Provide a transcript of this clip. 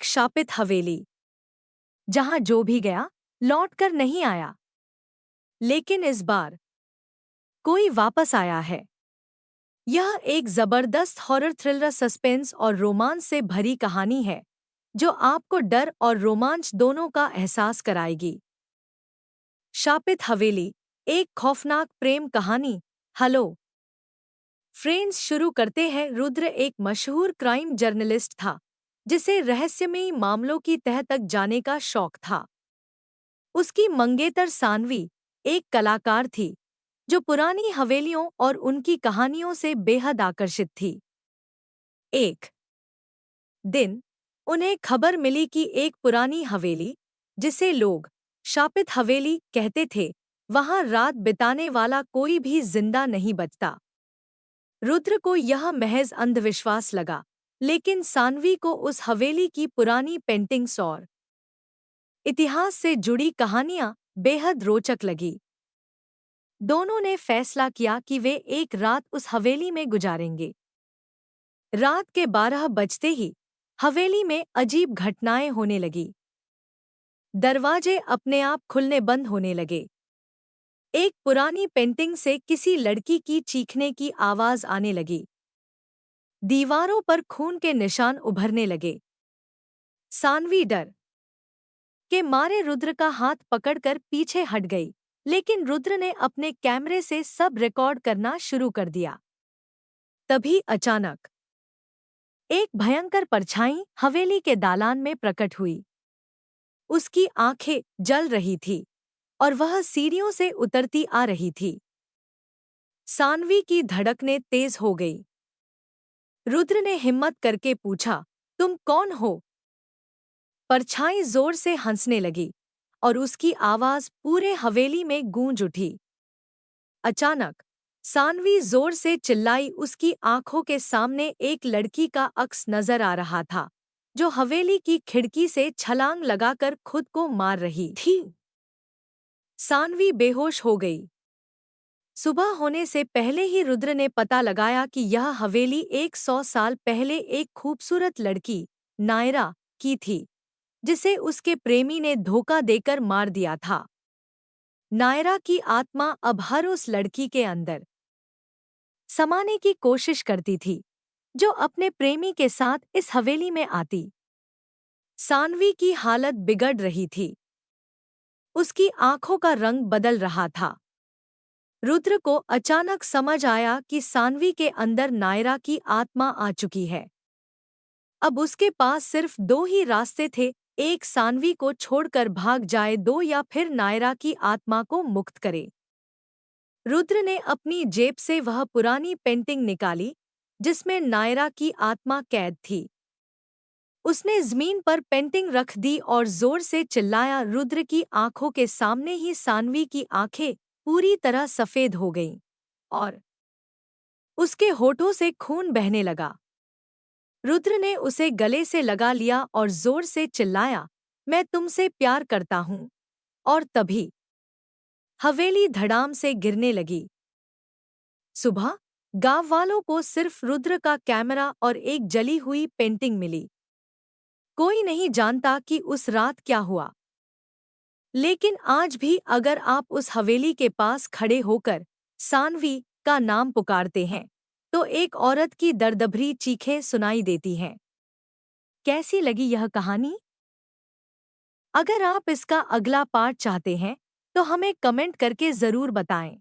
एक शापित हवेली जहां जो भी गया लौट कर नहीं आया, लेकिन इस बार कोई वापस आया है। यह एक जबरदस्त हॉरर थ्रिलर, सस्पेंस और रोमांस से भरी कहानी है जो आपको डर और रोमांच दोनों का एहसास कराएगी। शापित हवेली, एक खौफनाक प्रेम कहानी। हेलो फ्रेंड्स, शुरू करते हैं। रुद्र एक मशहूर क्राइम जर्नलिस्ट था जिसे रहस्यमयी मामलों की तह तक जाने का शौक था। उसकी मंगेतर सानवी एक कलाकार थी जो पुरानी हवेलियों और उनकी कहानियों से बेहद आकर्षित थी। एक दिन उन्हें खबर मिली कि एक पुरानी हवेली, जिसे लोग शापित हवेली कहते थे, वहां रात बिताने वाला कोई भी जिंदा नहीं बचता। रुद्र को यह महज अंधविश्वास लगा, लेकिन सानवी को उस हवेली की पुरानी पेंटिंग्स और इतिहास से जुड़ी कहानियां बेहद रोचक लगी। दोनों ने फैसला किया कि वे एक रात उस हवेली में गुजारेंगे। रात के 12 बजते ही हवेली में अजीब घटनाएं होने लगी। दरवाजे अपने आप खुलने बंद होने लगे। एक पुरानी पेंटिंग से किसी लड़की की चीखने की आवाज आने लगी। दीवारों पर खून के निशान उभरने लगे। सानवी डर के मारे रुद्र का हाथ पकड़कर पीछे हट गई, लेकिन रुद्र ने अपने कैमरे से सब रिकॉर्ड करना शुरू कर दिया। तभी अचानक एक भयंकर परछाई हवेली के दालान में प्रकट हुई। उसकी आंखें जल रही थी और वह सीढ़ियों से उतरती आ रही थी। सानवी की धड़कनें तेज हो गई। रुद्र ने हिम्मत करके पूछा, तुम कौन हो? परछाई जोर से हंसने लगी और उसकी आवाज पूरे हवेली में गूंज उठी। अचानक सानवी जोर से चिल्लाई। उसकी आंखों के सामने एक लड़की का अक्स नजर आ रहा था जो हवेली की खिड़की से छलांग लगाकर खुद को मार रही थी। सानवी बेहोश हो गई। सुबह होने से पहले ही रुद्र ने पता लगाया कि यह हवेली 100 साल पहले एक खूबसूरत लड़की नायरा की थी, जिसे उसके प्रेमी ने धोखा देकर मार दिया था। नायरा की आत्मा अब हर उस लड़की के अंदर समाने की कोशिश करती थी जो अपने प्रेमी के साथ इस हवेली में आती। सानवी की हालत बिगड़ रही थी। उसकी आंखों का रंग बदल रहा था। रुद्र को अचानक समझ आया कि सानवी के अंदर नायरा की आत्मा आ चुकी है। अब उसके पास सिर्फ दो ही रास्ते थे, एक सानवी को छोड़कर भाग जाए, दो या फिर नायरा की आत्मा को मुक्त करे। रुद्र ने अपनी जेब से वह पुरानी पेंटिंग निकाली जिसमें नायरा की आत्मा कैद थी। उसने जमीन पर पेंटिंग रख दी और जोर से चिल्लाया। रुद्र की आंखों के सामने ही सानवी की आंखें पूरी तरह सफेद हो गईं और उसके होठों से खून बहने लगा। रुद्र ने उसे गले से लगा लिया और जोर से चिल्लाया, मैं तुमसे प्यार करता हूं। और तभी हवेली धड़ाम से गिरने लगी। सुबह गांव वालों को सिर्फ रुद्र का कैमरा और एक जली हुई पेंटिंग मिली। कोई नहीं जानता कि उस रात क्या हुआ, लेकिन आज भी अगर आप उस हवेली के पास खड़े होकर सानवी का नाम पुकारते हैं तो एक औरत की दर्दभरी चीखें सुनाई देती हैं। कैसी लगी यह कहानी? अगर आप इसका अगला पार्ट चाहते हैं तो हमें कमेंट करके ज़रूर बताएं।